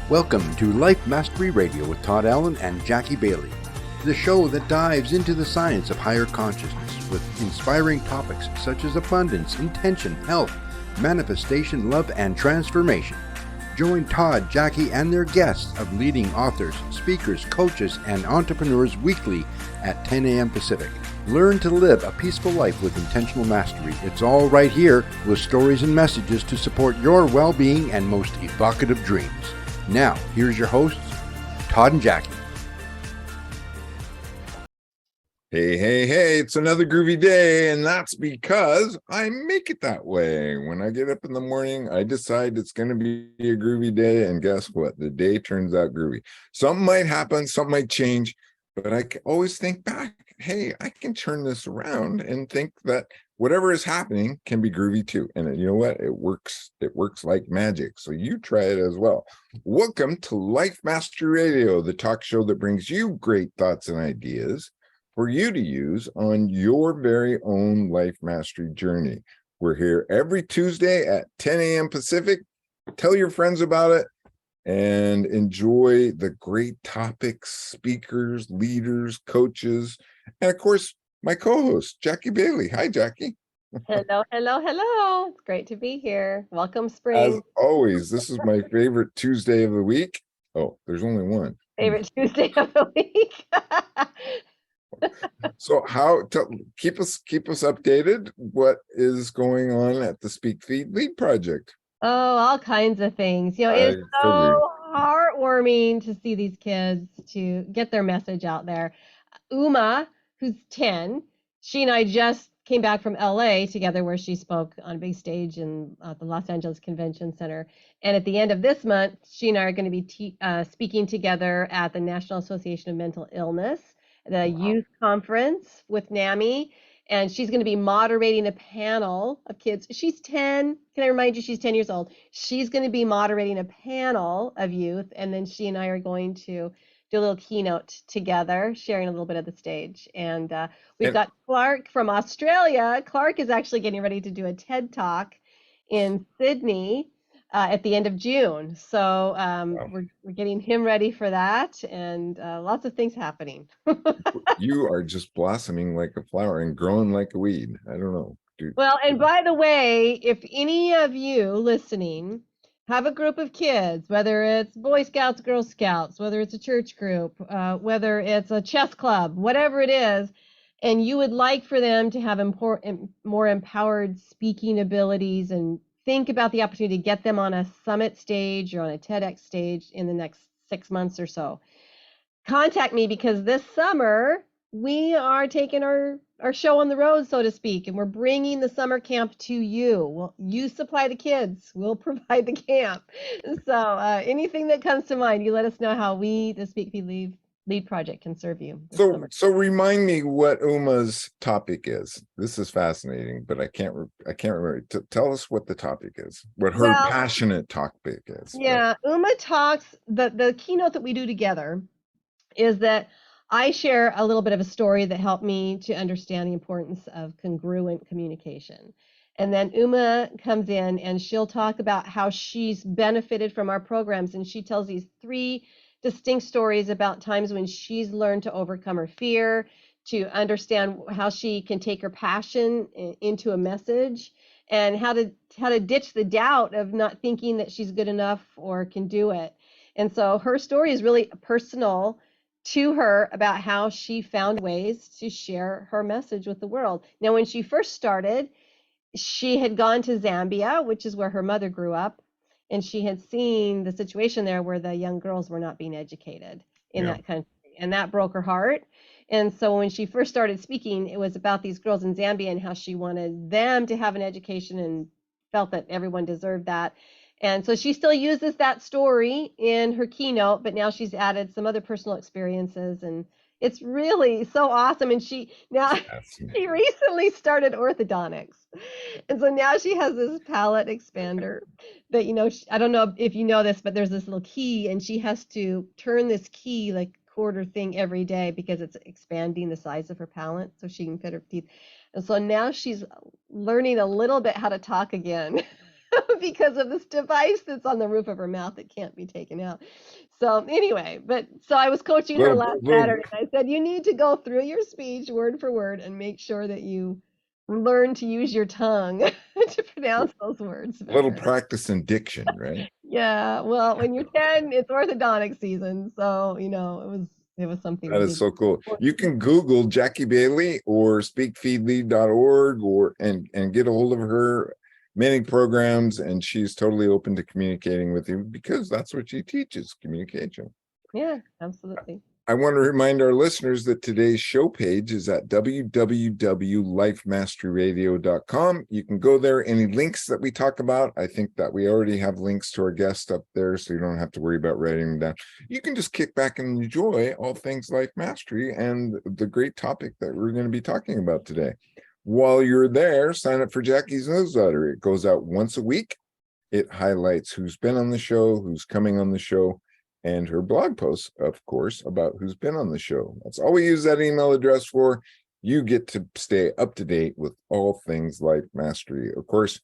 Welcome to Life Mastery Radio with Todd Allen and Jackie Bailey, the show that dives into the science of higher consciousness with inspiring topics such as abundance, intention, health, manifestation, love, and transformation. Join Todd, Jackie, and their guests of leading authors, speakers, coaches, and entrepreneurs weekly at 10 a.m. Pacific. Learn to live a peaceful life with intentional mastery. It's all right here with stories and messages to support your well-being and most evocative dreams. Now, here's your hosts, Todd and Jackie. Hey, it's another groovy day, and that's because I make it that way. When I get up in the morning, I decide it's going to be a groovy day, and guess what? The day turns out groovy. Something might happen, something might change, but I always think back, hey, I can turn this around and think that whatever is happening can be groovy too. And you know what? It works like magic. So you try it as well. Welcome to Life Mastery Radio, the talk show that brings you great thoughts and ideas for you to use on your very own life mastery journey. We're here every Tuesday at 10 a.m. Pacific. Tell your friends about it and enjoy the great topics, speakers, leaders, coaches, and of course, my co-host, Jackie Bailey. Hi, Jackie. Hello. It's great to be here. Welcome, As spring. always, this is my favorite Tuesday of the week. Oh, there's only one. Favorite Tuesday of the week. So keep us updated. What is going on at the Speak Feed Lead Project? Oh, all kinds of things. You know, it's so heartwarming to see these kids to get their message out there. Uma, who's 10, she and I just came back from LA together where she spoke on a big stage in the Los Angeles Convention Center. And at the end of this month, she and I are going to be speaking together at the National Association of Mental Illness, the youth conference with NAMI. And she's going to be moderating a panel of kids. She's 10. Can I remind you, she's 10 years old. She's going to be moderating a panel of youth. And then she and I are going to do a little keynote together, sharing a little bit of the stage. And we've got Clark from Australia. Clark is actually getting ready to do a TED Talk in Sydney at the end of June. So we're getting him ready for that, and lots of things happening. You are just blossoming like a flower and growing like a weed. I don't know. Well, and by the way, if any of you listening have a group of kids, whether it's Boy Scouts, Girl Scouts, whether it's a church group, whether it's a chess club, whatever it is, and you would like for them to have more empowered speaking abilities and think about the opportunity to get them on a summit stage or on a TEDx stage in the next 6 months or so, contact me, because this summer we are taking our show on the road, so to speak, and we're bringing the summer camp to you. Well, you supply the kids, we'll provide the camp. So anything that comes to mind, you let us know how we, the Speak Feed Lead Project, can serve you. So remind me what Uma's topic is. This is fascinating, but I can't remember. Tell us what the topic is, what her passionate topic is. Yeah, Uma talks, the keynote that we do together is that I share a little bit of a story that helped me to understand the importance of congruent communication. And then Uma comes in and she'll talk about how she's benefited from our programs. And she tells these 3 distinct stories about times when she's learned to overcome her fear, to understand how she can take her passion into a message, and how to ditch the doubt of not thinking that she's good enough or can do it. And so her story is really personal to her about how she found ways to share her message with the world. Now, when she first started, she had gone to Zambia, which is where her mother grew up, and she had seen the situation there where the young girls were not being educated in that country, and that broke her heart. And so when she first started speaking, it was about these girls in Zambia and how she wanted them to have an education and felt that everyone deserved that. And so she still uses that story in her keynote, but now she's added some other personal experiences, and it's really so awesome. And she recently started orthodontics. And so now she has this palate expander that, you know, I don't know if you know this, but there's this little key, and she has to turn this key like quarter thing every day because it's expanding the size of her palate so she can fit her teeth. And so now she's learning a little bit how to talk again. because of this device that's on the roof of her mouth that can't be taken out. So anyway, so I was coaching her last little, Saturday. I said, you need to go through your speech word for word and make sure that you learn to use your tongue to pronounce those words little better. practice in diction, right? Yeah, well, when you're 10, it's orthodontic season, so it was something That we is did. so cool. You can Google Jackie Bailey or speakfeedly.org and get a hold of her. Many programs, and she's totally open to communicating with you because that's what she teaches, communication. Yeah, absolutely. I want to remind our listeners that today's show page is at www.lifemasteryradio.com. You can go there. Any links that we talk about, I think that we already have links to our guests up there, so you don't have to worry about writing them down. You can just kick back and enjoy all things life mastery and the great topic that we're going to be talking about today. While you're there, sign up for Jackie's newsletter. It goes out once a week. It highlights who's been on the show, who's coming on the show, and her blog posts, of course, about who's been on the show. That's all we use that email address for. You get to stay up to date with all things life mastery. Of course,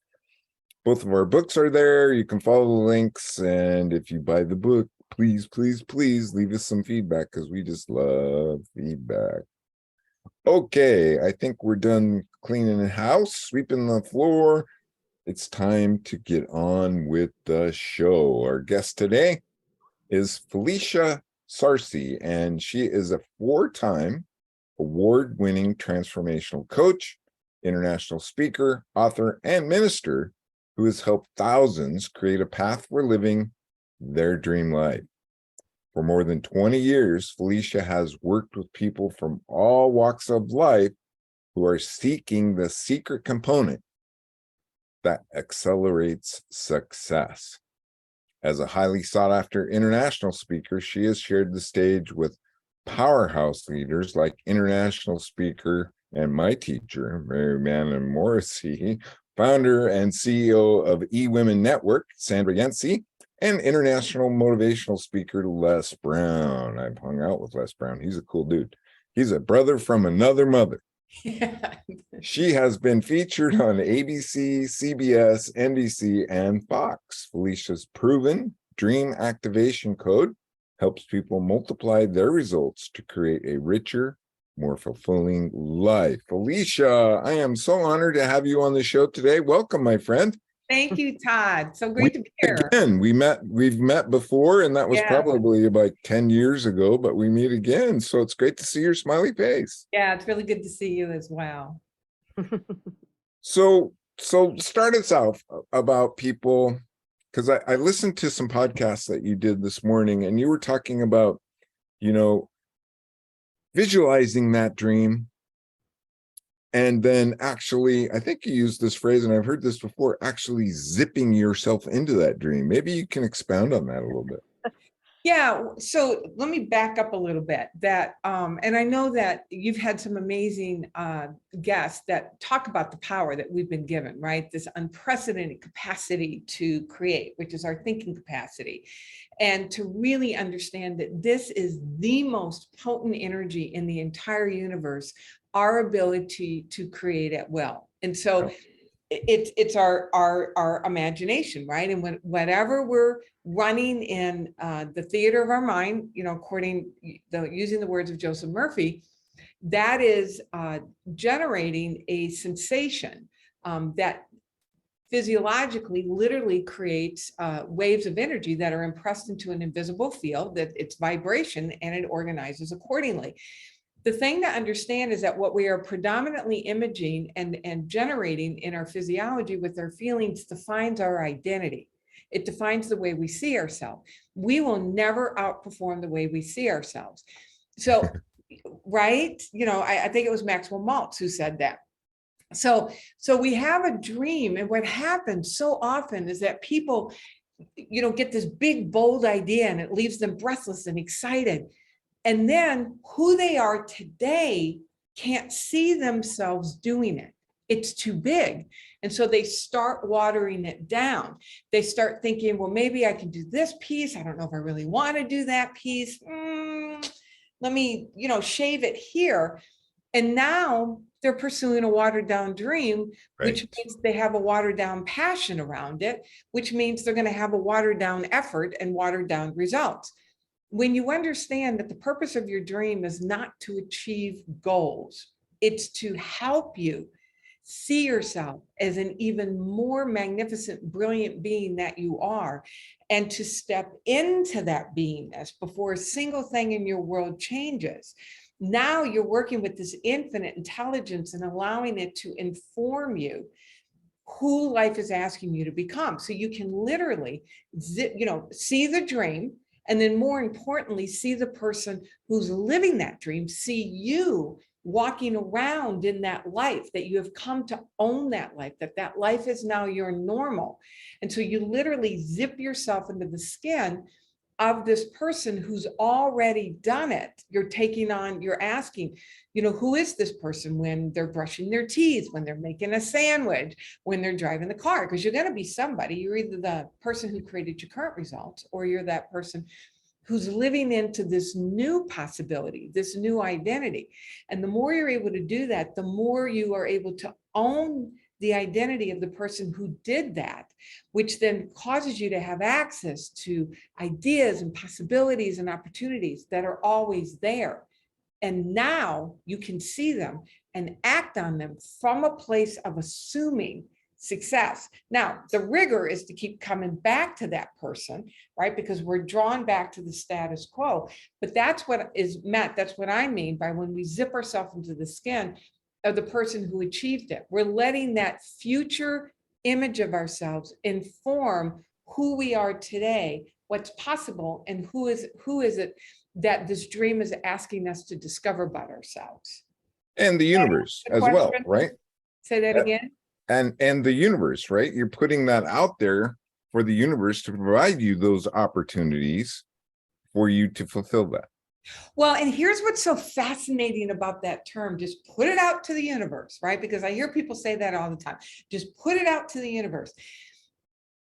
both of our books are there. You can follow the links. And if you buy the book, please, please, please leave us some feedback because we just love feedback. Okay, I think we're done cleaning the house, sweeping the floor. It's time to get on with the show. Our guest today is Felicia Searcy, and she is a 4-time award-winning transformational coach, international speaker, author, and minister who has helped thousands create a path for living their dream life. For more than 20 years, Felicia has worked with people from all walks of life who are seeking the secret component that accelerates success. As a highly sought-after international speaker, she has shared the stage with powerhouse leaders like international speaker and my teacher, Mary Manon Morrissey, founder and CEO of eWomen Network, Sandra Yancey, and international motivational speaker Les Brown. I've hung out with Les Brown. He's a cool dude. He's a brother from another mother. Yeah. She has been featured on ABC, CBS, NBC, and Fox. Felicia's proven dream activation code helps people multiply their results to create a richer, more fulfilling life. Felicia, I am so honored to have you on the show today. Welcome, my friend. Thank you, Todd. So great to be here. Again, we've met before, and that was probably about 10 years ago, but we meet again. So it's great to see your smiley face. Yeah, it's really good to see you as well. So start us out about people, because I listened to some podcasts that you did this morning, and you were talking about, visualizing that dream. And then actually, I think you used this phrase, and I've heard this before, actually zipping yourself into that dream. Maybe you can expound on that a little bit. Yeah, so let me back up a little bit. And I know that you've had some amazing guests that talk about the power that we've been given, right? This unprecedented capacity to create, which is our thinking capacity. And to really understand that this is the most potent energy in the entire universe, our ability to create at will. And so it's our imagination, right? And whatever we're running in the theater of our mind, using the words of Joseph Murphy, that is generating a sensation that physiologically literally creates waves of energy that are impressed into an invisible field, that it's vibration, and it organizes accordingly. The thing to understand is that what we are predominantly imaging and generating in our physiology with our feelings defines our identity. It defines the way we see ourselves. We will never outperform the way we see ourselves. So, right? I think it was Maxwell Maltz who said that. So we have a dream, and what happens so often is that people, get this big, bold idea, and it leaves them breathless and excited. And then who they are today can't see themselves doing it. It's too big. And so they start watering it down. They start thinking, well, maybe I can do this piece. I don't know if I really want to do that piece. Let me, shave it here. And now they're pursuing a watered down dream, which Right. means they have a watered down passion around it, which means they're going to have a watered down effort and watered down results. When you understand that the purpose of your dream is not to achieve goals, it's to help you see yourself as an even more magnificent, brilliant being that you are, and to step into that beingness before a single thing in your world changes. Now you're working with this infinite intelligence and allowing it to inform you who life is asking you to become. So you can literally, see the dream, and then more importantly, see the person who's living that dream, see you walking around in that life, that you have come to own that life, that life is now your normal. And so you literally zip yourself into the skin of this person who's already done it. You're asking, who is this person when they're brushing their teeth, when they're making a sandwich, when they're driving the car? Because you're going to be somebody. You're either the person who created your current results, or you're that person who's living into this new possibility, this new identity. And the more you're able to do that, the more you are able to own the identity of the person who did that, which then causes you to have access to ideas and possibilities and opportunities that are always there. And now you can see them and act on them from a place of assuming success. Now, the rigor is to keep coming back to that person, right? Because we're drawn back to the status quo. But that's what is meant. That's what I mean by when we zip ourselves into the skin of the person who achieved it. We're letting that future image of ourselves inform who we are today, what's possible, and who is it that this dream is asking us to discover about ourselves. And the universe The as well, question? right? Say that again. And the universe, right? You're putting that out there for the universe to provide you those opportunities for you to fulfill that. Well, and here's what's so fascinating about that term, just put it out to the universe, right? Because I hear people say that all the time. Just put it out to the universe.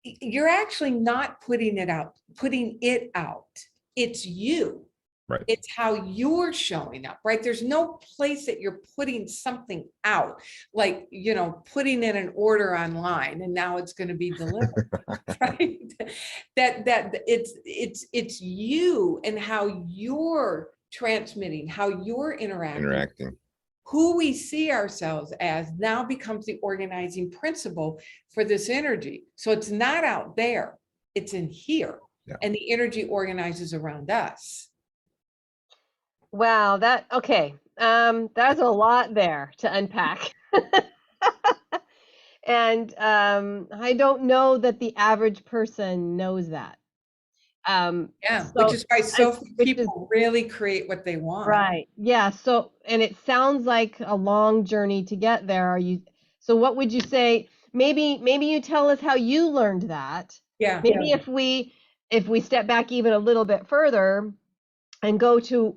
You're actually not putting it out. It's you. Right. It's how you're showing up, right? There's no place that you're putting something out, like, putting in an order online and now it's going to be delivered, right? That it's you and how you're transmitting, how you're interacting. Who we see ourselves as now becomes the organizing principle for this energy. So it's not out there, it's in here. Yeah. And the energy organizes around us. Wow, okay. That's a lot there to unpack. And I don't know that the average person knows that. Which is why so few which is people really create what they want. right. Yeah. So, and it sounds like a long journey to get there. So what would you say? Maybe you tell us how you learned that. Yeah. Maybe if we step back even a little bit further and go to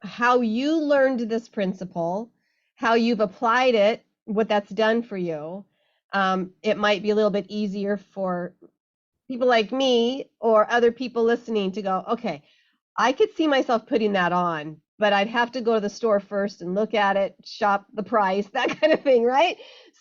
how you learned this principle, how you've applied it, what that's done for you. It might be a little bit easier for people like me or other people listening to go, okay, I could see myself putting that on, but I'd have to go to the store first and look at it, shop the price, that kind of thing, right?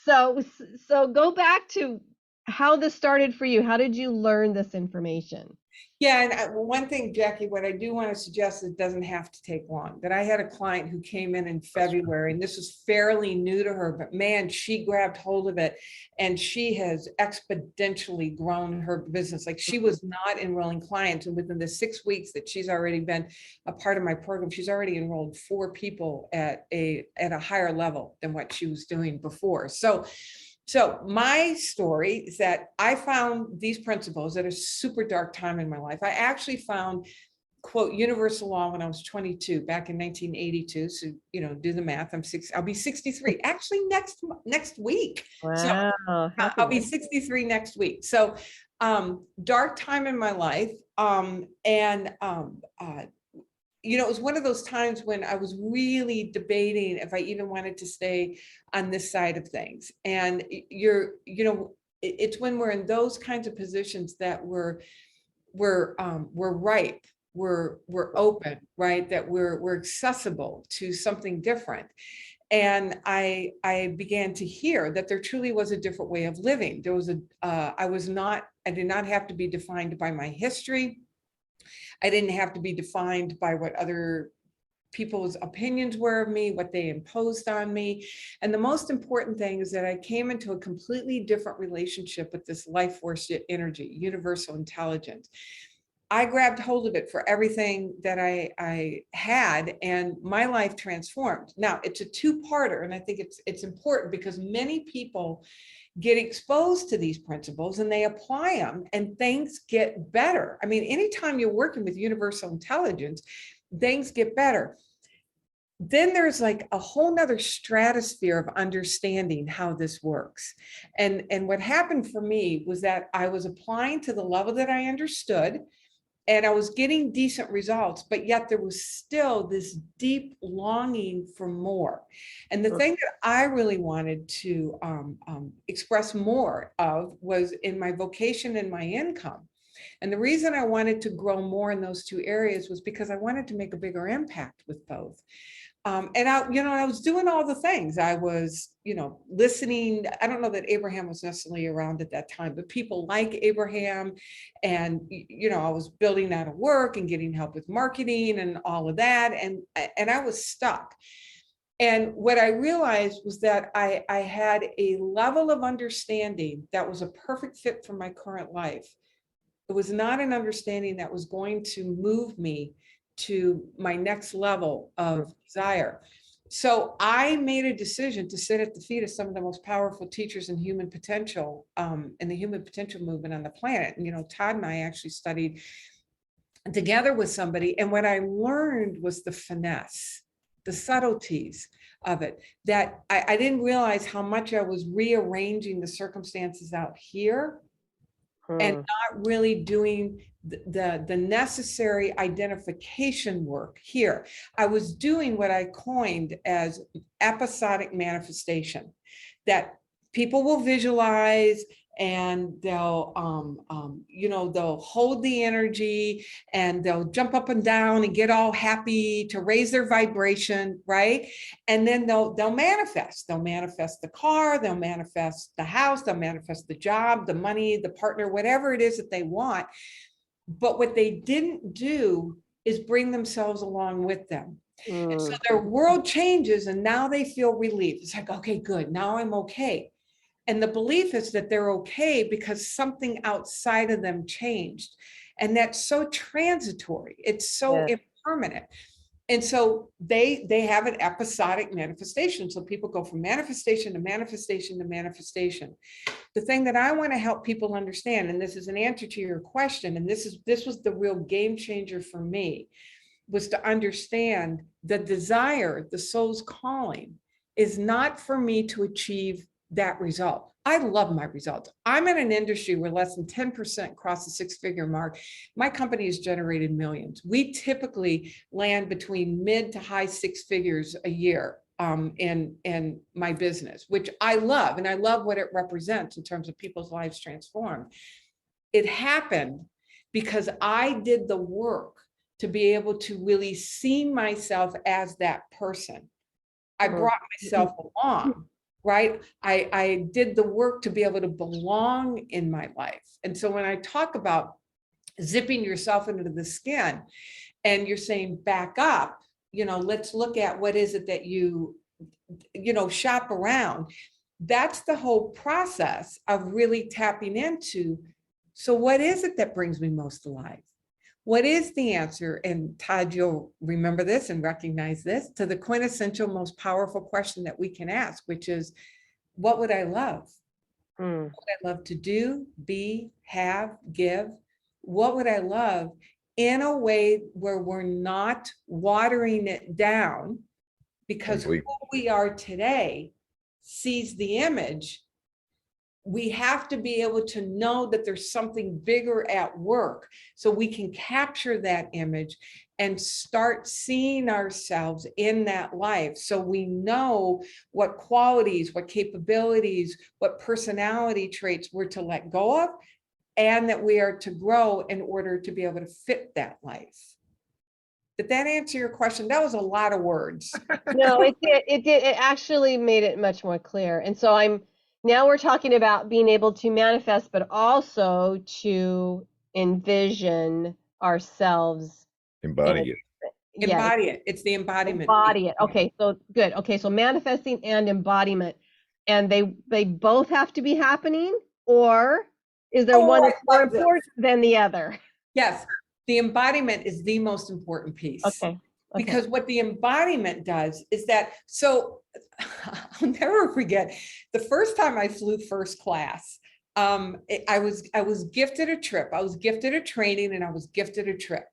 So go back to how this started for you. How did you learn this information? Yeah, and one thing, Jackie, what I do want to suggest, it doesn't have to take long. That I had a client who came in February, and this was fairly new to her, but man, she grabbed hold of it, and she has exponentially grown her business. Like, she was not enrolling clients, and within the 6 weeks that she's already been a part of my program, she's already enrolled 4 people at a higher level than what she was doing before. So my story is that I found these principles at a super dark time in my life. I actually found, quote, universal law when I was 22, back in 1982. So, do the math. I'll be 63 actually next week. Wow. So I'll be 63 next week. So dark time in my life. It was one of those times when I was really debating if I even wanted to stay on this side of things. And it's when we're in those kinds of positions that we're ripe. we're open, right? That we're accessible to something different. And I began to hear that there truly was a different way of living. There was I did not have to be defined by my history. I didn't have to be defined by what other people's opinions were of me, what they imposed on me. And the most important thing is that I came into a completely different relationship with this life force energy, universal intelligence. I grabbed hold of it for everything that I had, and my life transformed. Now, it's a two-parter, and I think it's important because many people get exposed to these principles and they apply them and things get better. I mean, anytime you're working with universal intelligence, things get better. Then there's like a whole nother stratosphere of understanding how this works. And what happened for me was that I was applying to the level that I understood, and I was getting decent results, but yet there was still this deep longing for more. And the thing that I really wanted to express more of was in my vocation and my income. And the reason I wanted to grow more in those two areas was because I wanted to make a bigger impact with both. And I was doing all the things. I was, listening. I don't know that Abraham was necessarily around at that time, but people like Abraham. And, I was building out of work and getting help with marketing and all of that. And I was stuck. And what I realized was that I had a level of understanding that was a perfect fit for my current life. It was not an understanding that was going to move me to my next level of desire. So I made a decision to sit at the feet of some of the most powerful teachers in human potential, in the human potential movement on the planet. And, Todd and I actually studied together with somebody. And what I learned was the finesse, the subtleties of it, that I didn't realize how much I was rearranging the circumstances out here and not really doing the necessary identification work here. I was doing what I coined as episodic manifestation, that people will visualize and they'll they'll hold the energy and they'll jump up and down and get all happy to raise their vibration, right? And then they'll manifest the car, they'll manifest the house, they'll manifest the job, the money, the partner, whatever it is that they want. But what they didn't do is bring themselves along with them. And so their world changes and now they feel relieved. It's like, okay, good, now I'm okay. And the belief is that they're okay because something outside of them changed. And that's so transitory. It's so impermanent. And so they have an episodic manifestation. So people go from manifestation to manifestation to manifestation. The thing that I want to help people understand, and this is an answer to your question, and this was the real game changer for me, was to understand the desire, the soul's calling, is not for me to achieve that result. I love my results. I'm in an industry where less than 10% cross the six-figure mark. My company has generated millions. We typically land between mid to high six figures a year in my business, which I love, and I love what it represents in terms of people's lives transformed. It happened because I did the work to be able to really see myself as that person. I brought myself along. Right? I did the work to be able to belong in my life. And so when I talk about zipping yourself into the skin and you're saying back up, let's look at what is it that you shop around. That's the whole process of really tapping into. So what is it that brings me most alive? What is the answer? And Todd, you'll remember this and recognize this, to the quintessential most powerful question that we can ask, which is, what would I love? What would I love to do, be, have, give? What would I love in a way where we're not watering it down, because who we are today sees the image. We have to be able to know that there's something bigger at work so we can capture that image and start seeing ourselves in that life. So we know what qualities, what capabilities, what personality traits we're to let go of, and that we are to grow in order to be able to fit that life. Did that answer your question? That was a lot of words. No, it did. It did. It actually made it much more clear. And so now we're talking about being able to manifest, but also to envision ourselves in, Embody it. yeah, Embody it. It's the embodiment. embody it. Okay, so good. Okay, so manifesting and embodiment, and they both have to be happening, or is there one I that's more love this. important than the other? Yes, the embodiment is the most important piece. Okay. Because what the embodiment does is that, so I'll never forget the first time I flew first class. I was gifted a trip. I was gifted a training, and I was gifted a trip.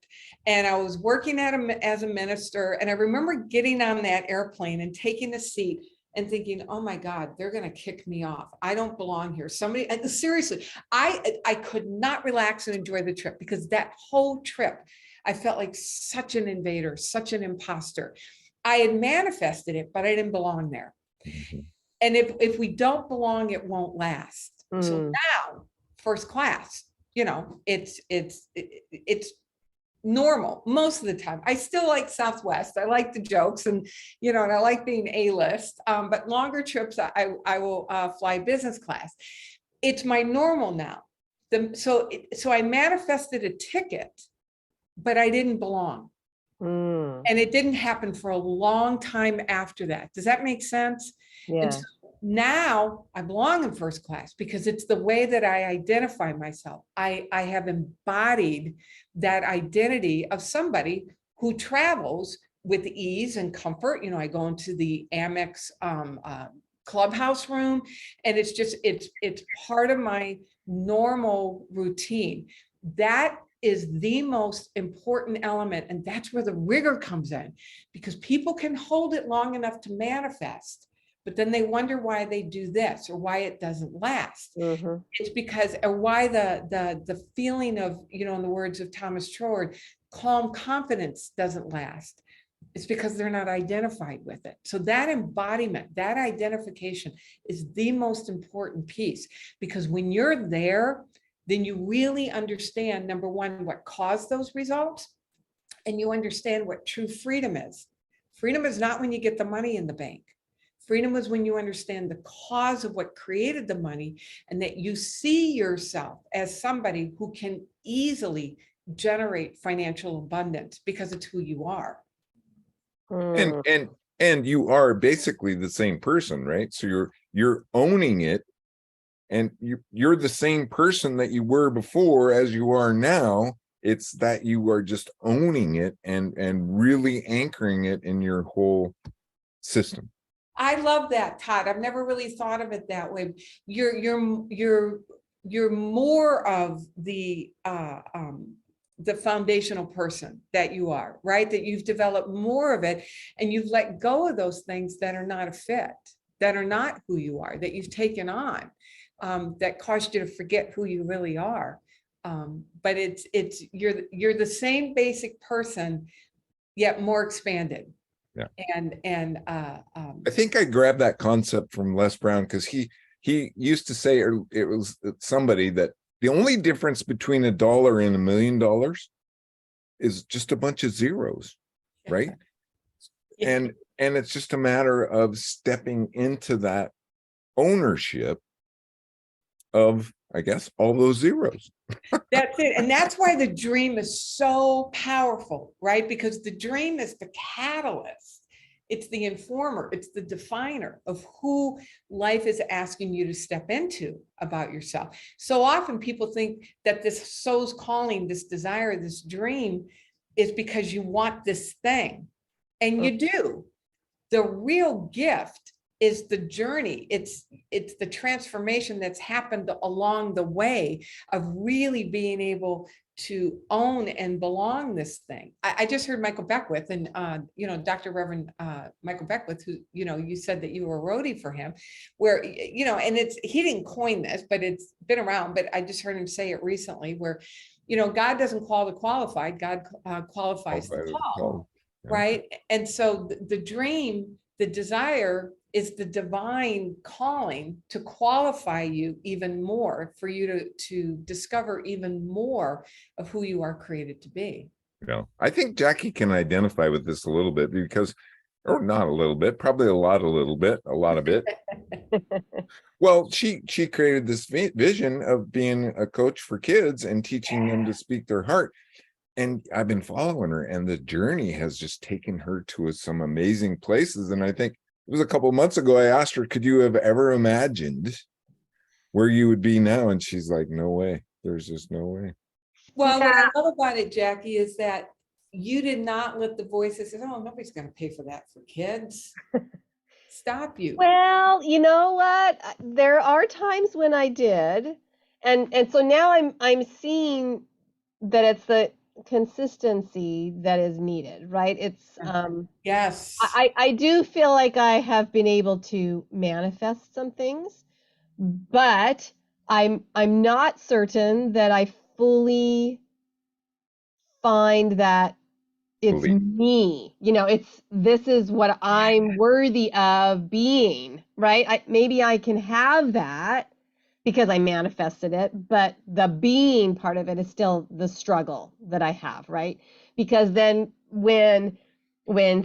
And I was working as a minister. And I remember getting on that airplane and taking a seat and thinking, oh my God, they're going to kick me off. I don't belong here. Somebody, seriously, I could not relax and enjoy the trip, because that whole trip, I felt like such an invader, such an imposter. I had manifested it, but I didn't belong there. Mm-hmm. And if we don't belong, it won't last. So Mm. now, first class, it's normal most of the time. I still like Southwest. I like the jokes, and and I like being A-list. But longer trips, I will fly business class. It's my normal now. So I manifested a ticket, but I didn't belong. Mm. And it didn't happen for a long time after that. Does that make sense? Yeah. And so now I belong in first class, because it's the way that I identify myself. I have embodied that identity of somebody who travels with ease and comfort. I go into the Amex clubhouse room, and it's part of my normal routine. That is the most important element. And that's where the rigor comes in, because people can hold it long enough to manifest, but then they wonder why they do this or why it doesn't last. Mm-hmm. It's because, or why the feeling of, in the words of Thomas Troward, calm confidence doesn't last. It's because they're not identified with it. So that embodiment, that identification is the most important piece, because when you're there, then you really understand, number one, what caused those results, and you understand what true freedom is. Freedom is not when you get the money in the bank. Freedom is when you understand the cause of what created the money, and that you see yourself as somebody who can easily generate financial abundance because it's who you are. And you are basically the same person, right? So you're owning it. And you're the same person that you were before as you are now. It's that you are just owning it and really anchoring it in your whole system. I love that, Todd. I've never really thought of it that way. You're more of the foundational person that you are, right? That you've developed more of it, and you've let go of those things that are not a fit, that are not who you are, that you've taken on. That caused you to forget who you really are. But you're the same basic person, yet more expanded. Yeah. And I think I grabbed that concept from Les Brown, because he used to say, or it was somebody, that the only difference between $1 and $1 million is just a bunch of zeros, right? Yeah. And it's just a matter of stepping into that ownership of, I guess, all those zeros. That's it. And that's why the dream is so powerful, right? Because the dream is the catalyst. It's the informer. It's the definer of who life is asking you to step into about yourself. So often people think that this soul's calling, this desire, this dream is because you want this thing. And you do. The real gift is the journey. It's the transformation that's happened along the way of really being able to own and belong this thing. I just heard Michael Beckwith, and Dr. Reverend Michael Beckwith, who you said that you were a roadie for him, where and he didn't coin this, but it's been around. But I just heard him say it recently, where God doesn't call the qualified, God qualifies the call, right? And so the dream, the desire, is the divine calling to qualify you even more, for you to discover even more of who you are created to be. I think Jackie can identify with this a little bit because, or not a little bit, probably a lot of it. Well, she created this vision of being a coach for kids and teaching them to speak their heart. And I've been following her, and the journey has just taken her to some amazing places. And I think it was a couple of months ago, I asked her, could you have ever imagined where you would be now? And she's like, no way. There's just no way. Well, what Yeah. I love about it, Jackie, is that you did not let the voices say, oh, nobody's going to pay for that for kids. Stop you. Well, you know what? There are times when I did, and so now I'm seeing that it's the consistency that is needed, right? It's Yes. I do feel like I have been able to manifest some things, but I'm not certain that I fully find that it's Believe. me. This is what I'm worthy of being, right? Maybe I can have that because I manifested it, but the being part of it is still the struggle that I have, right? Because then when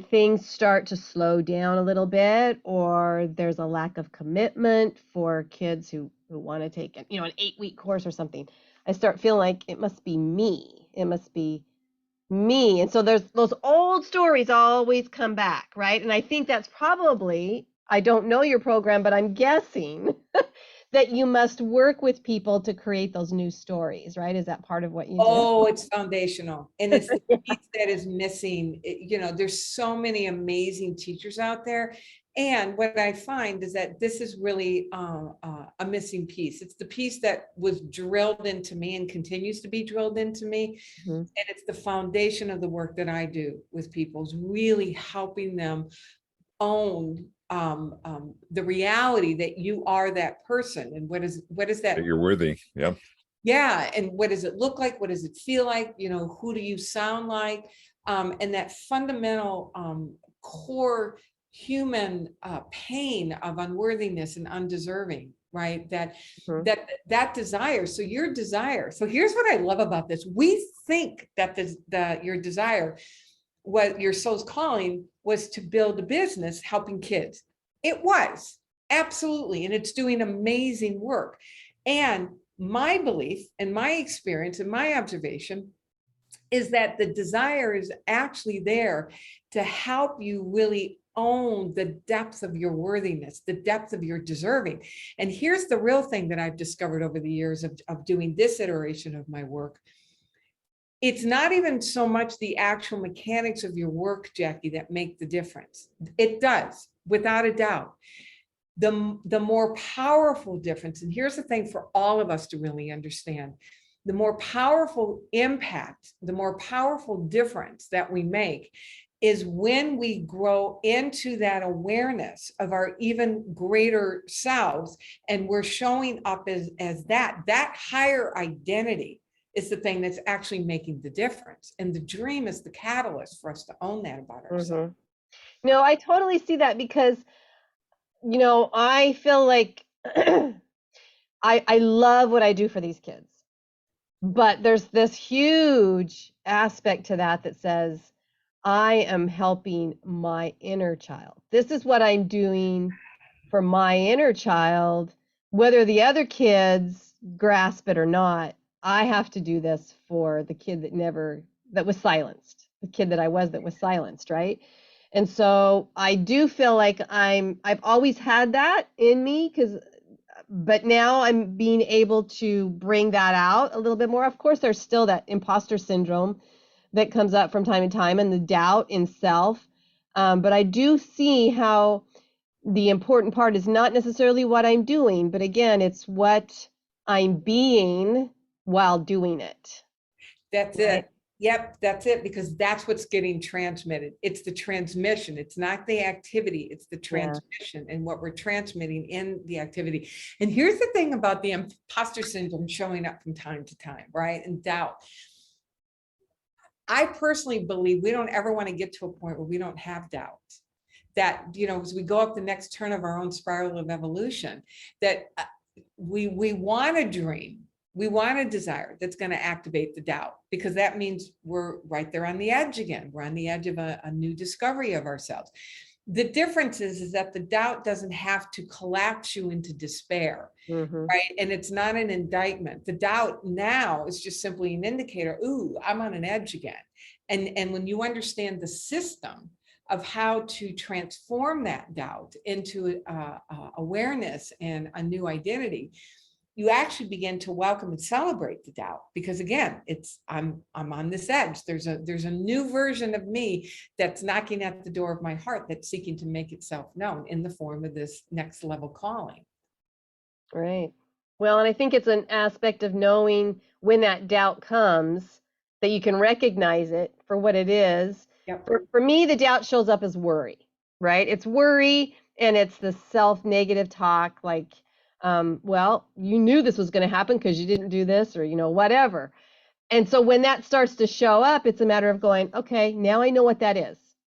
things start to slow down a little bit, or there's a lack of commitment for kids who want to take an 8-week course or something, I start feeling like it must be me. It must be me. And so there's those old stories always come back, right? And I think that's probably, I don't know your program, but I'm guessing that you must work with people to create those new stories, right? Is that part of what you do? Oh, it's foundational. And it's the piece that is missing. There's so many amazing teachers out there. And what I find is that this is really a missing piece. It's the piece that was drilled into me and continues to be drilled into me. Mhm. And it's the foundation of the work that I do with people, is really helping them own the reality that you are that person. And what is that? That you're worthy. Yeah. Yeah. And what does it look like? What does it feel like? Who do you sound like? And that fundamental core human pain of unworthiness and undeserving, right? Mhm. That desire. So your desire. So here's what I love about this. We think that your desire, what your soul's calling, was to build a business helping kids. It was, absolutely. And it's doing amazing work. And my belief and my experience and my observation is that the desire is actually there to help you really own the depth of your worthiness, the depth of your deserving. And here's the real thing that I've discovered over the years of doing this iteration of my work. It's not even so much the actual mechanics of your work, Jackie, that make the difference. It does, without a doubt. The more powerful difference, and here's the thing for all of us to really understand, the more powerful impact, the more powerful difference that we make is when we grow into that awareness of our even greater selves, and we're showing up as that higher identity is the thing that's actually making the difference. And the dream is the catalyst for us to own that about ourselves. No, I totally see that because, I feel like I love what I do for these kids, but there's this huge aspect to that says, I am helping my inner child. This is what I'm doing for my inner child, whether the other kids grasp it or not. I have to do this for the kid that was silenced, the kid that was silenced, right? And so I do feel like I've always had that in me, but now I'm being able to bring that out a little bit more. Of course, there's still that imposter syndrome that comes up from time to time, and the doubt in self. But I do see how the important part is not necessarily what I'm doing, but again, it's what I'm being while doing it. That's Right. it. Yep, that's it, because that's what's getting transmitted. It's the transmission. It's not the activity, it's the transmission and what we're transmitting in the activity. And here's the thing about the imposter syndrome showing up from time to time, right? And doubt. I personally believe we don't ever want to get to a point where we don't have doubt. That, as we go up the next turn of our own spiral of evolution, that we want to dream, We want a desire that's going to activate the doubt, because that means we're right there on the edge again. We're on the edge of a new discovery of ourselves. The difference is that the doubt doesn't have to collapse you into despair, right? And it's not an indictment. The doubt now is just simply an indicator. Ooh, I'm on an edge again. And when you understand the system of how to transform that doubt into awareness and a new identity, you actually begin to welcome and celebrate the doubt, because again, I'm on this edge. There's a new version of me that's knocking at the door of my heart, that's seeking to make itself known in the form of this next level calling. Right. Well, and I think it's an aspect of knowing when that doubt comes, that you can recognize it for what it is. Yep. For me, the doubt shows up as worry, right? It's worry, and it's the self-negative talk, like, well, you knew this was going to happen because you didn't do this, or, whatever. And so when that starts to show up, it's a matter of going, okay, now I know what that is.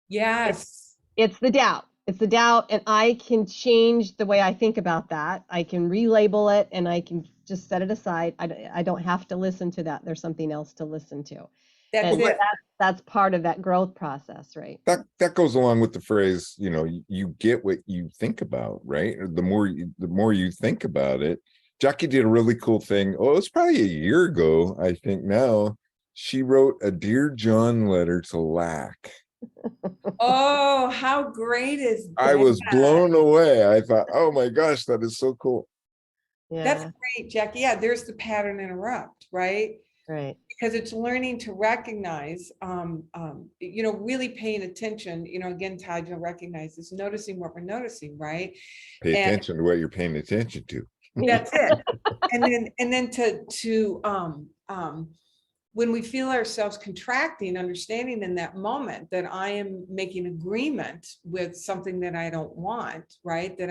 Yes. It's the doubt. It's the doubt, and I can change the way I think about that. I can relabel it, and I can just set it aside. I don't have to listen to that. There's something else to listen to. That's And it. that's part of that growth process, right? That goes along with the phrase, you get what you think about, right? Or the more you think about it. Jackie did a really cool thing. Oh, it was probably a year ago, I think now. She wrote a Dear John letter to Lack. Oh, how great is that? I was blown away. I thought, oh my gosh, that is so cool. Yeah. That's great, Jackie. Yeah, there's the pattern interrupt, right? Right. Because it's learning to recognize, really paying attention. Again, Todd, you'll recognize this, noticing what we're noticing, right? Pay attention to what you're paying attention to. That's it. And then to when we feel ourselves contracting, understanding in that moment that I am making agreement with something that I don't want, right? That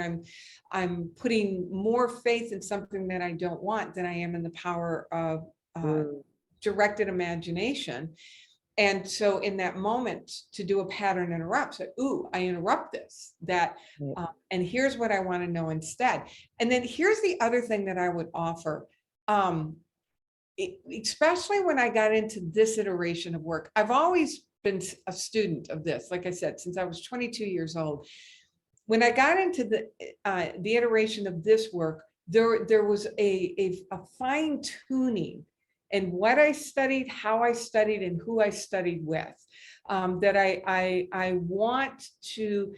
I'm putting more faith in something that I don't want than I am in the power of directed imagination. And so in that moment, to do a pattern interrupt, so, ooh, I interrupt this, and here's what I want to know instead. And then here's the other thing that I would offer. Especially when I got into this iteration of work, I've always been a student of this, like I said, since I was 22 years old. When I got into the iteration of this work, there was a fine tuning in what I studied, how I studied, and who I studied with, that I want to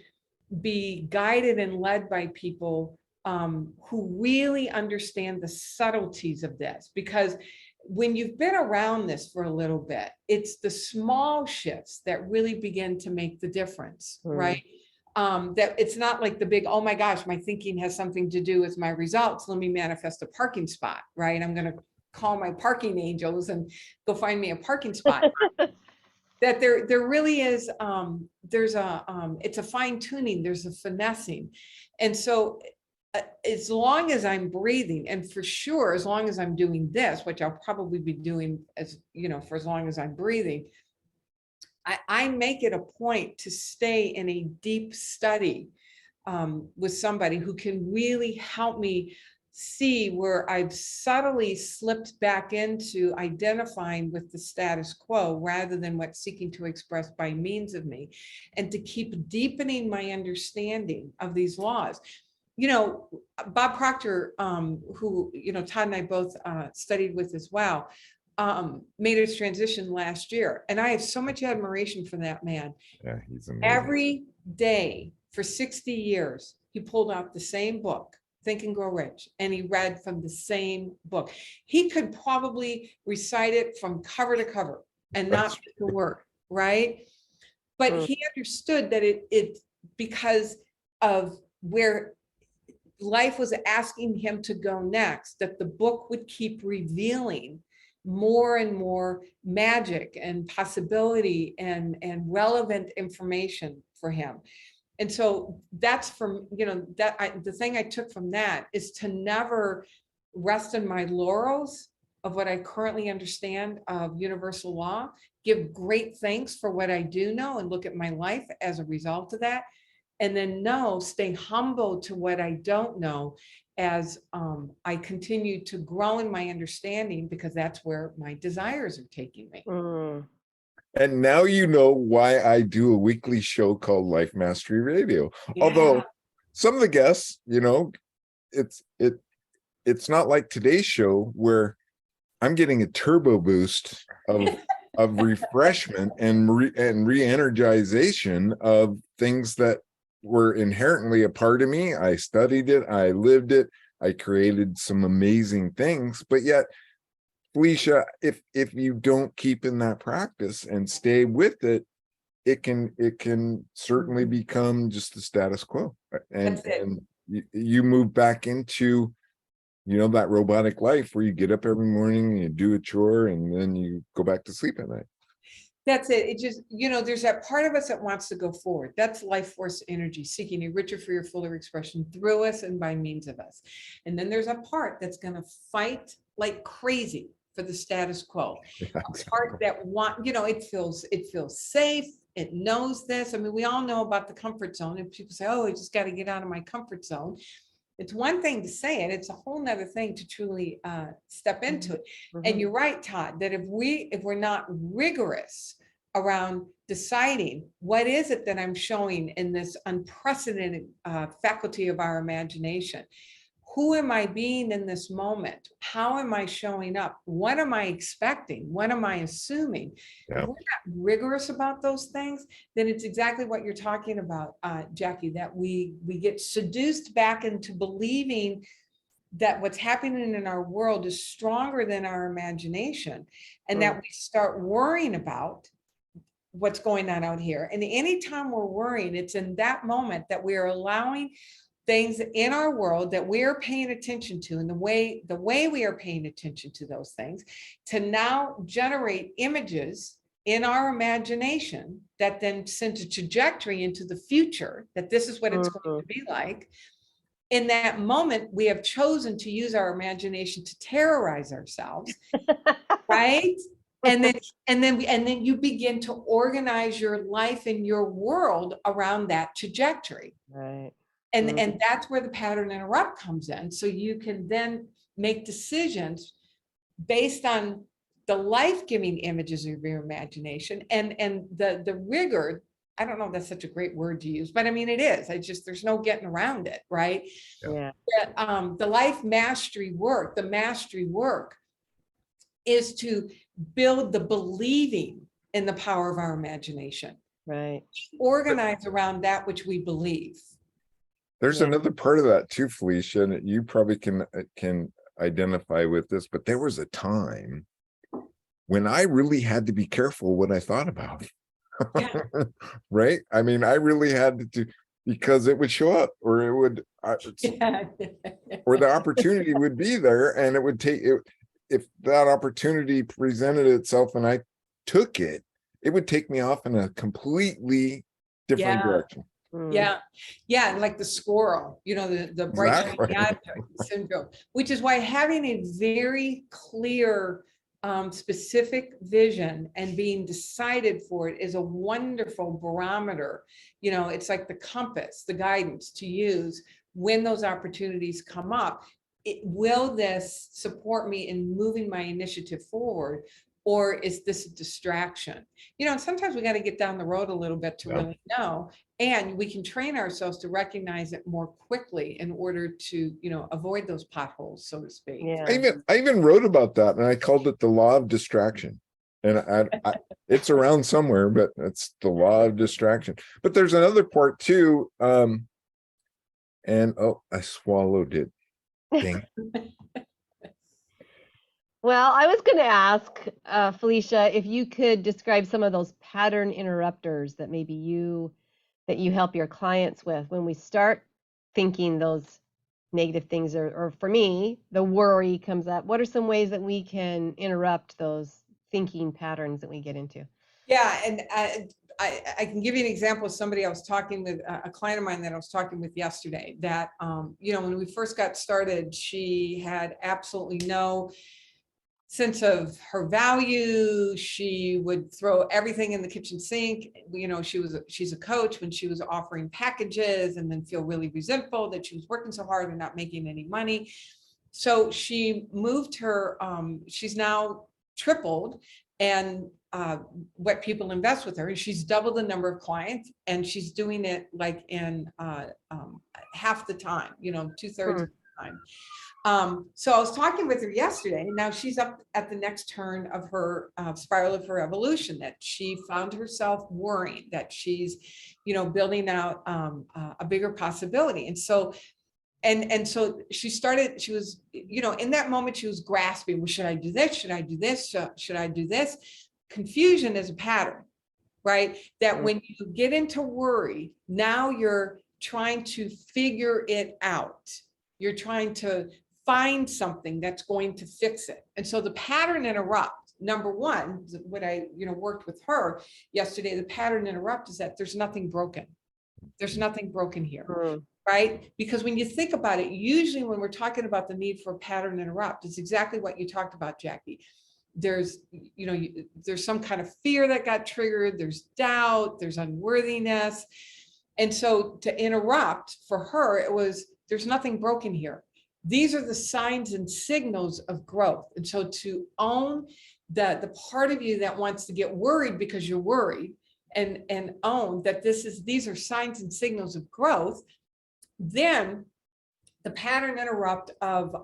be guided and led by people who really understand the subtleties of this, because when you've been around this for a little bit, it's the small shifts that really begin to make the difference, right? That it's not like the big, oh my gosh, my thinking has something to do with my results. Let me manifest a parking spot, right? I'm going to call my parking angels and go find me a parking spot. That there really is, it's a fine tuning, there's a finessing. And so as long as I'm breathing, and for sure, as long as I'm doing this, which I'll probably be doing for as long as I'm breathing, I make it a point to stay in a deep study with somebody who can really help me see where I've subtly slipped back into identifying with the status quo rather than what's seeking to express by means of me, and to keep deepening my understanding of these laws. Bob Proctor, who, Todd and I both studied with as well, made his transition last year. And I have so much admiration for that man. Yeah, he's amazing. Every day for 60 years, he pulled out the same book, Think and Grow Rich, and he read from the same book. He could probably recite it from cover to cover and not miss a word, right? But he understood that it because of where life was asking him to go next, that the book would keep revealing more and more magic and possibility and relevant information for him. And so that's the thing I took from that is to never rest in my laurels of what I currently understand of universal law, give great thanks for what I do know and look at my life as a result of that. And then stay humble to what I don't know, as I continue to grow in my understanding, because that's where my desires are taking me. Mm. And now you know why I do a weekly show called Life Mastery Radio. Yeah. Although some of the guests, it's not like today's show where I'm getting a turbo boost of refreshment and re-energization of things that were inherently a part of me. I studied it, I lived it, I created some amazing things, but yet, Felicia, if you don't keep in that practice and stay with it, it can certainly become just the status quo. And you move back into, that robotic life where you get up every morning, you do a chore, and then you go back to sleep at night. That's it. It just, there's that part of us that wants to go forward. That's life force energy, seeking a richer, freer, fuller expression through us and by means of us. And then there's a part that's going to fight like crazy for the status quo. Yeah, A part that it feels safe. It knows this. I mean, we all know about the comfort zone, and people say, oh, I just got to get out of my comfort zone. It's one thing to say it, it's a whole nother thing to truly step into it. Mm-hmm. And you're right, Todd, that if we're not rigorous around deciding what is it that I'm showing in this unprecedented faculty of our imagination, who am I being in this moment? How am I showing up? What am I expecting? What am I assuming? Yeah. If we're not rigorous about those things, then it's exactly what you're talking about, Jackie, that we get seduced back into believing that what's happening in our world is stronger than our imagination, and that we start worrying about what's going on out here. And anytime we're worrying, it's in that moment that we are allowing things in our world that we're paying attention to, and the way we are paying attention to those things, to now generate images in our imagination that then send a trajectory into the future, that this is what it's going to be like. In that moment, we have chosen to use our imagination to terrorize ourselves, right? And then you begin to organize your life and your world around that trajectory. Right. And that's where the pattern interrupt comes in. So you can then make decisions based on the life-giving images of your imagination and the rigor. I don't know if that's such a great word to use, but I mean, it is. There's no getting around it, right? Yeah. The life mastery work, the mastery work is to build the believing in the power of our imagination. Right. Organize around that which we believe. There's another part of that too, Felicia, and you probably can identify with this, but there was a time when I really had to be careful what I thought about. Yeah. Right? I mean, I really had to, because it would show up, or it would, or the opportunity would be there, and it would take it. If that opportunity presented itself and I took it, it would take me off in a completely different direction. Yeah. Like the squirrel, the bright shiny object syndrome, which is why having a very clear, specific vision and being decided for it is a wonderful barometer. It's like the compass, the guidance to use when those opportunities come up. Will this support me in moving my initiative forward? Or is this a distraction? And sometimes we got to get down the road a little bit to really know. And we can train ourselves to recognize it more quickly in order to, avoid those potholes, so to speak. Yeah. I even wrote about that, and I called it the law of distraction. And I it's around somewhere, but it's the law of distraction. But there's another part too. And I swallowed it. Dang. Well, I was going to ask Felicia if you could describe some of those pattern interrupters that maybe you help your clients with when we start thinking those negative things, or for me, the worry comes up. What are some ways that we can interrupt those thinking patterns that we get into? Yeah, and I can give you an example of somebody I was talking with, a client of mine that I was talking with yesterday, that, when we first got started, she had absolutely no sense of her value. She would throw everything in the kitchen sink. You know, she's a coach. When she was offering packages and then feel really resentful that she was working so hard and not making any money. So she moved her, she's now tripled and what people invest with her. And she's doubled the number of clients, and she's doing it like in half the time, you know, 2/3 of the time. So I was talking with her yesterday, and now she's up at the next turn of her spiral of her evolution, that she found herself worrying that she's, you know, building out a bigger possibility. And so so she was, you know, in that moment she was grasping, well, should I do this? Should I do this? Should I do this? Confusion is a pattern, right? That when you get into worry, now you're trying to figure it out. You're trying to find something that's going to fix it. And so the pattern interrupt. Number one, what I, you know, worked with her yesterday, the pattern interrupt is that there's nothing broken. There's nothing broken here. Right? Because when you think about it, usually when we're talking about the need for a pattern interrupt, it's exactly what you talked about, Jackie. There's, you know, there's some kind of fear that got triggered. There's doubt, there's unworthiness. And so to interrupt for her, it was, there's nothing broken here. These are the signs and signals of growth. And so to own the part of you that wants to get worried because you're worried, and own that these are signs and signals of growth. Then the pattern interrupt of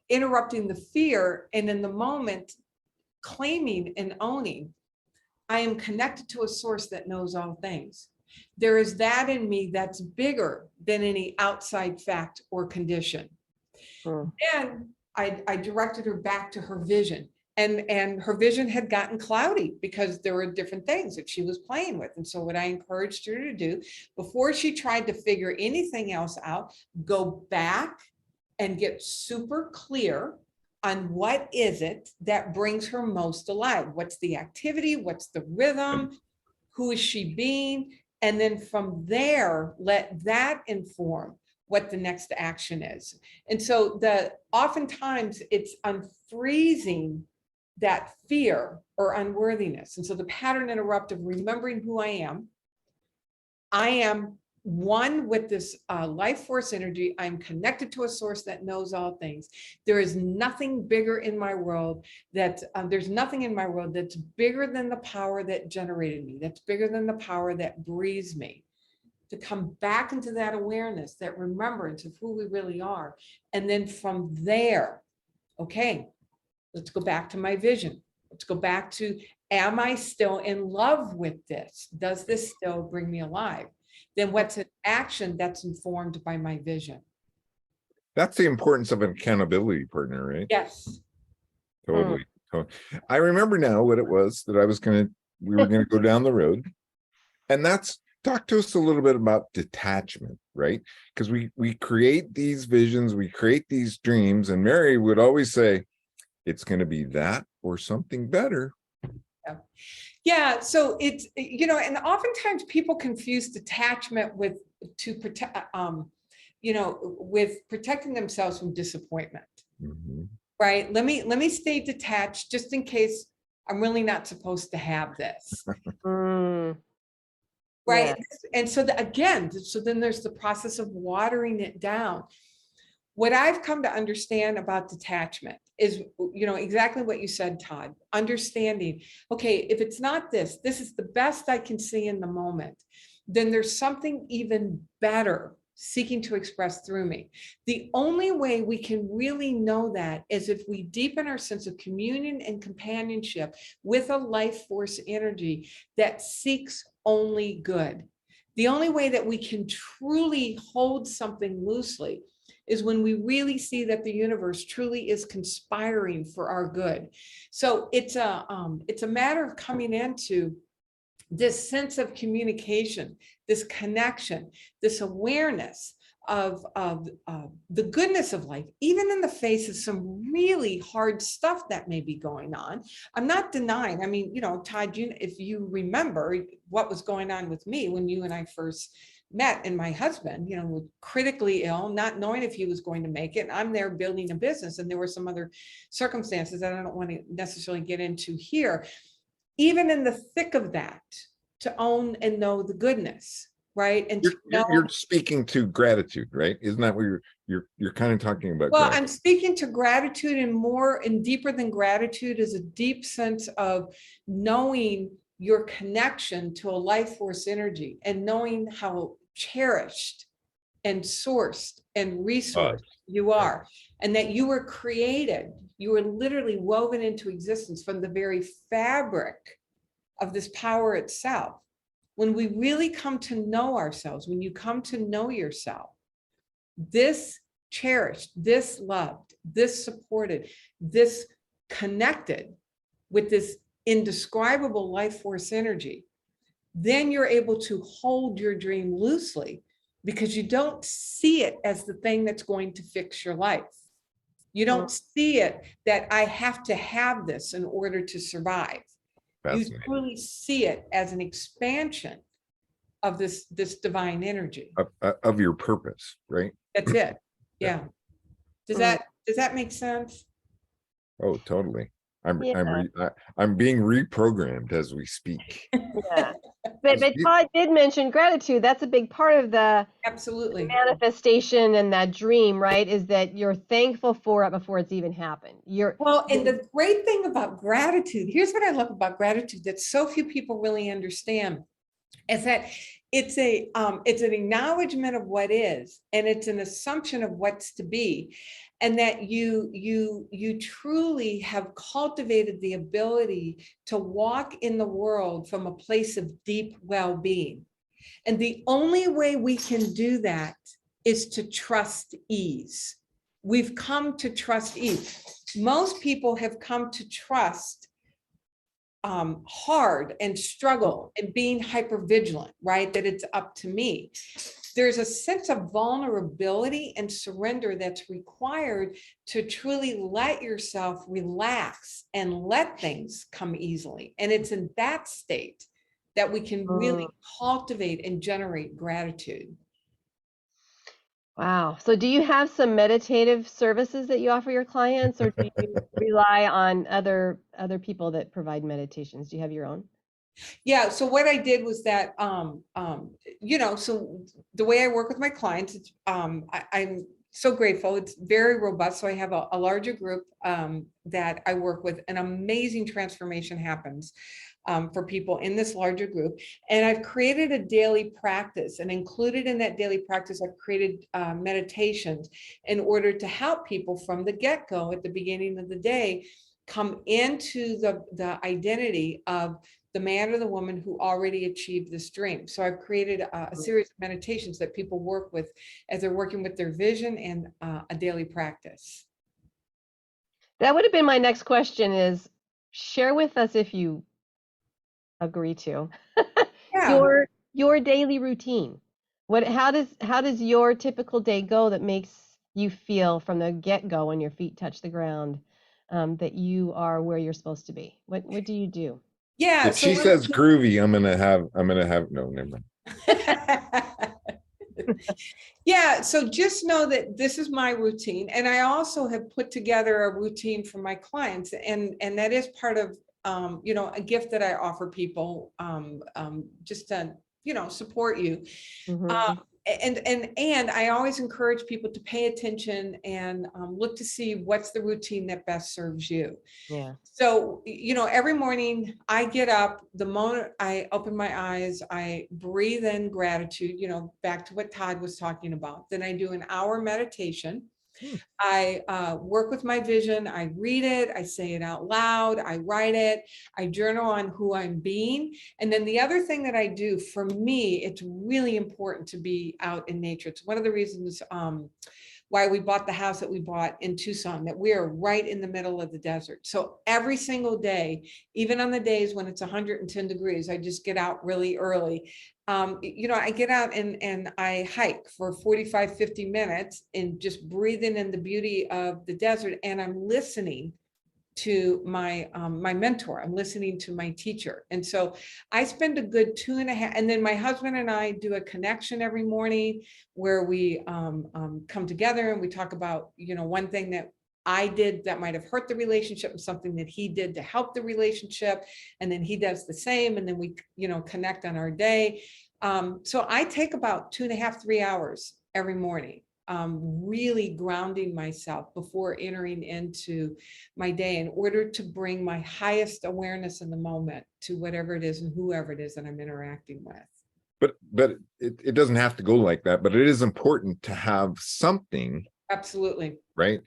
interrupting the fear, and in the moment claiming and owning, I am connected to a source that knows all things. There is that in me that's bigger than any outside fact or condition. Then I directed her back to her vision. And her vision had gotten cloudy because there were different things that she was playing with. And so what I encouraged her to do, before she tried to figure anything else out, go back and get super clear on what is it that brings her most alive. What's the activity? What's the rhythm? Who is she being? And then from there, let that inform what the next action is. And so oftentimes it's unfreezing that fear or unworthiness. And so the pattern interrupt of remembering who I am one with this life force energy. I'm connected to a source that knows all things. There is nothing bigger in my world there's nothing in my world that's bigger than the power that generated me, that's bigger than the power that breathes me. To come back into that awareness, that remembrance of who we really are. And then from there, okay, let's go back to my vision. Let's go back to, am I still in love with this? Does this still bring me alive? Then what's an action that's informed by my vision? That's the importance of an accountability partner, right? Yes. Totally. I remember now what it was that we were going to go down the road. And talk to us a little bit about detachment, right? Because we create these visions, we create these dreams, and Mary would always say, it's going to be that or something better. Yeah. So it's, you know, and oftentimes people confuse detachment with protecting themselves from disappointment. Right. Let me stay detached just in case I'm really not supposed to have this. Right. Yeah. And so then there's the process of watering it down. What I've come to understand about detachment is, you know, exactly what you said, Todd, understanding, okay, if it's not this is the best I can see in the moment, then there's something even better seeking to express through me. The only way we can really know that is if we deepen our sense of communion and companionship with a life force energy that seeks only good. The only way that we can truly hold something loosely is when we really see that the universe truly is conspiring for our good. So it's a matter of coming into this sense of communication, this connection, this awareness of the goodness of life, even in the face of some really hard stuff that may be going on. I'm not denying, I mean, you know, Todd, if you remember what was going on with me when you and I first met and my husband, was critically ill, not knowing if he was going to make it. I'm there building a business, and there were some other circumstances that I don't want to necessarily get into here. Even in the thick of that, to own and know the goodness, right? And you're speaking to gratitude, right? Isn't that what you're kind of talking about? Well, gratitude? I'm speaking to gratitude, and more and deeper than gratitude is a deep sense of knowing your connection to a life force energy, and knowing how cherished and sourced and resourced you are, and that you were created, you were literally woven into existence from the very fabric of this power itself. When we really come to know ourselves, when you come to know yourself, this cherished, this loved, this supported, this connected with this indescribable life force energy, then you're able to hold your dream loosely, because you don't see it as the thing that's going to fix your life. You don't see it that I have to have this in order to survive. You truly see it as an expansion of this divine energy of your purpose, right? That's it. Yeah. Does that make sense? Oh, totally. I'm being reprogrammed as we speak. Yeah. But Todd did mention gratitude. That's a big part of the absolutely manifestation and that dream, right? Is that you're thankful for it before it's even happened. And the great thing about gratitude, here's what I love about gratitude that so few people really understand, is that it's an acknowledgement of what is, and it's an assumption of what's to be, and that you truly have cultivated the ability to walk in the world from a place of deep well-being. And the only way we can do that is to trust ease. We've come to trust ease. Most people have come to trust hard and struggle and being hypervigilant, right? That it's up to me. There's a sense of vulnerability and surrender that's required to truly let yourself relax and let things come easily. And it's in that state that we can really cultivate and generate gratitude. Wow. So do you have some meditative services that you offer your clients, or do you rely on other people that provide meditations? Do you have your own? Yeah. So what I did was that, so the way I work with my clients, it's, I'm so grateful. It's very robust. So I have a larger group that I work with. An amazing transformation happens for people in this larger group. And I've created a daily practice, and included in that daily practice, I've created meditations in order to help people from the get-go at the beginning of the day come into the identity of the man or the woman who already achieved this dream. So I've created a series of meditations that people work with as they're working with their vision, and a daily practice. That would have been my next question, is share with us, if you agree to, your daily routine. How does your typical day go that makes you feel from the get-go, when your feet touch the ground, that you are where you're supposed to be? What do you do? Yeah. If she says groovy, I'm gonna have no, never mind. Yeah. So just know that this is my routine. And I also have put together a routine for my clients. And that is part of, a gift that I offer people, just to, support you. And I always encourage people to pay attention and look to see what's the routine that best serves you. Yeah. So, every morning I get up, the moment I open my eyes, I breathe in gratitude, back to what Todd was talking about. Then I do an hour meditation. I work with my vision. I read it. I say it out loud. I write it. I journal on who I'm being. And then the other thing that I do, for me, it's really important to be out in nature. It's one of the reasons why we bought the house that we bought in Tucson, that we are right in the middle of the desert. So every single day, even on the days when it's 110 degrees, I just get out really early. I get out and I hike for 45, 50 minutes and just breathing in the beauty of the desert. And I'm listening to my my mentor. I'm listening to my teacher. And so I spend a good 2.5, and then my husband and I do a connection every morning where we come together and we talk about, you know, one thing that I did that might have hurt the relationship and something that he did to help the relationship. And then he does the same. And then we, you know, connect on our day. So I take about 2.5, 3 hours every morning, really grounding myself before entering into my day in order to bring my highest awareness in the moment to whatever it is and whoever it is that I'm interacting with. But it doesn't have to go like that, but it is important to have something. Absolutely. Right.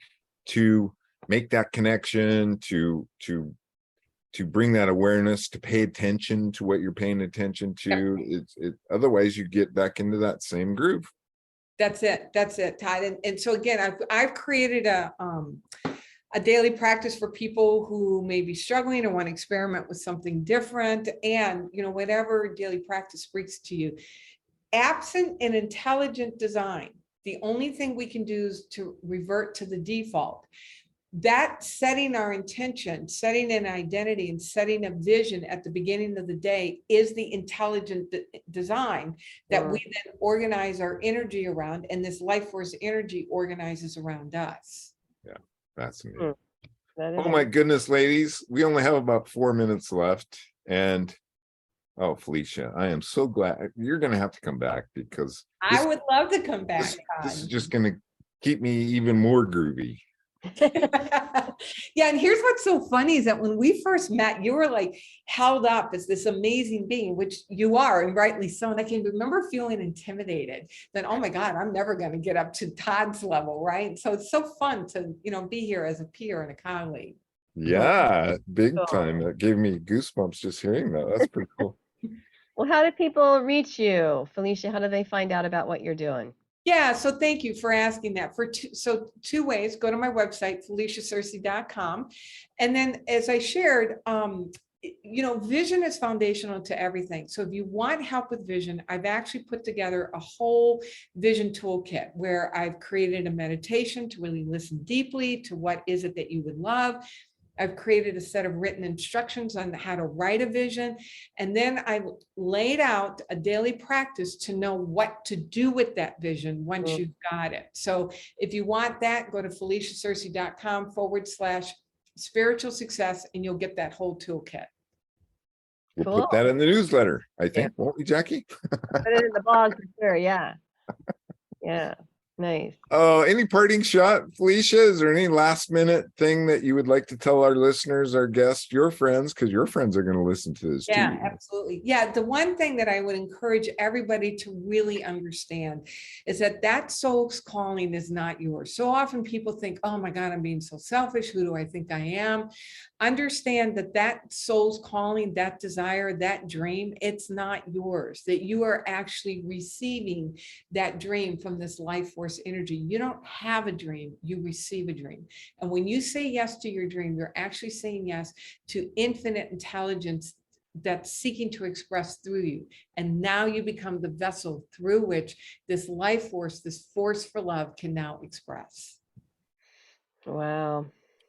To make that connection, to bring that awareness, to pay attention to what you're paying attention to. Otherwise you get back into that same groove. That's it, Todd. And so again, I've created a daily practice for people who may be struggling or want to experiment with something different. And, you know, whatever daily practice speaks to you, absent an intelligent design, the only thing we can do is to revert to the default. That setting our intention, setting an identity, and setting a vision at the beginning of the day is the intelligent design that we then organize our energy around, and this life force energy organizes around us. Yeah, fascinating. Oh my goodness, ladies, we only have about 4 minutes left. And oh, Felicia, I am so glad you're going to have to come back, because I would love to come back. This is just going to keep me even more groovy. Yeah, and here's what's so funny is that when we first met, you were like held up as this amazing being, which you are, and rightly so. And I can remember feeling intimidated that, oh my God, I'm never going to get up to Todd's level, right? So it's so fun to, you know, be here as a peer and a colleague. Yeah, big time. That gave me goosebumps just hearing that. That's pretty cool. Well, how do people reach you, Felicia? How do they find out about what you're doing? Yeah, so thank you for asking that. Two ways: go to my website, FeliciaSearcy.com. And then, as I shared, you know, vision is foundational to everything. So if you want help with vision, I've actually put together a whole vision toolkit where I've created a meditation to really listen deeply to what is it that you would love. I've created a set of written instructions on how to write a vision. And then I laid out a daily practice to know what to do with that vision once you've got it. So if you want that, go to FeliciaSearcy.com/spiritual success, and you'll get that whole toolkit. We'll put that in the newsletter, I think, won't we, Jackie? Put it in the blog for sure. Yeah. Yeah. Nice. Oh, any parting shot, Felicia? Is there any last minute thing that you would like to tell our listeners, our guests, your friends, because your friends are going to listen to this too? Yeah, absolutely. Yeah, the one thing that I would encourage everybody to really understand is that soul's calling is not yours. So often people think, oh my God, I'm being so selfish. Who do I think I am? Understand that soul's calling, that desire, that dream, it's not yours, that you are actually receiving that dream from this life force energy. You don't have a dream, you receive a dream. And when you say yes to your dream, you're actually saying yes to infinite intelligence that's seeking to express through you. And now you become the vessel through which this life force, this force for love, can now express. Wow.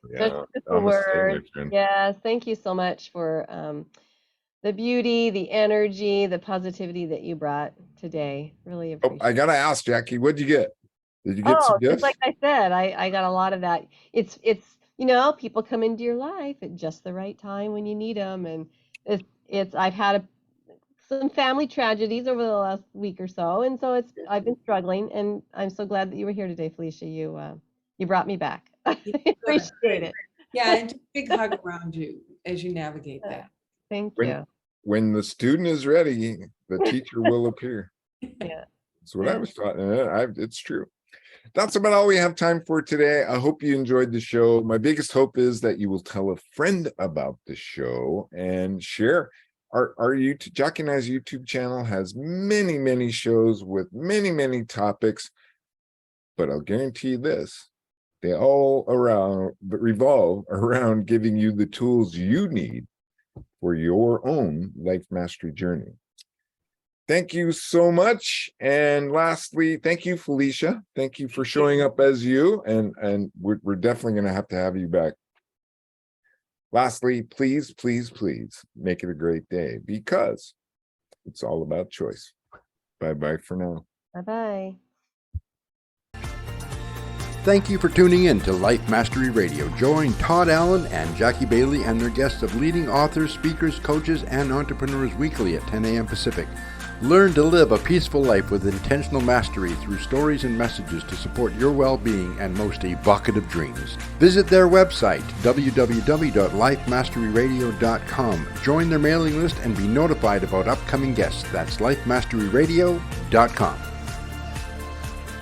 Yeah, such beautiful words. Yes, thank you so much for the beauty, the energy, the positivity that you brought today. Really appreciate it. I gotta ask, Jackie, what'd you get? Did you get some gifts? Just like I said, I got a lot of that. It's you know, people come into your life at just the right time when you need them, and I've had some family tragedies over the last week or so, and so I've been struggling, and I'm so glad that you were here today, Felicia. You brought me back. I appreciate it. Yeah, and just a big hug around you as you navigate that. Thank you. When the student is ready, the teacher will appear. Yeah. That's what I was taught. It's true. That's about all we have time for today. I hope you enjoyed the show. My biggest hope is that you will tell a friend about the show and share. Our YouTube, Jackie and I's YouTube channel has many, many shows with many, many topics. But I'll guarantee you this, they all revolve around giving you the tools you need for your own life mastery journey. Thank you so much. And lastly, thank you, Felicia. Thank you for showing up as you. And we're definitely going to have you back. Lastly, please, please, please make it a great day, because it's all about choice. Bye-bye for now. Bye-bye. Thank you for tuning in to Life Mastery Radio. Join Todd Allen and Jackie Bailey and their guests of leading authors, speakers, coaches, and entrepreneurs weekly at 10 a.m. Pacific. Learn to live a peaceful life with intentional mastery through stories and messages to support your well-being and most evocative dreams. Visit their website, www.lifemasteryradio.com. Join their mailing list and be notified about upcoming guests. That's lifemasteryradio.com.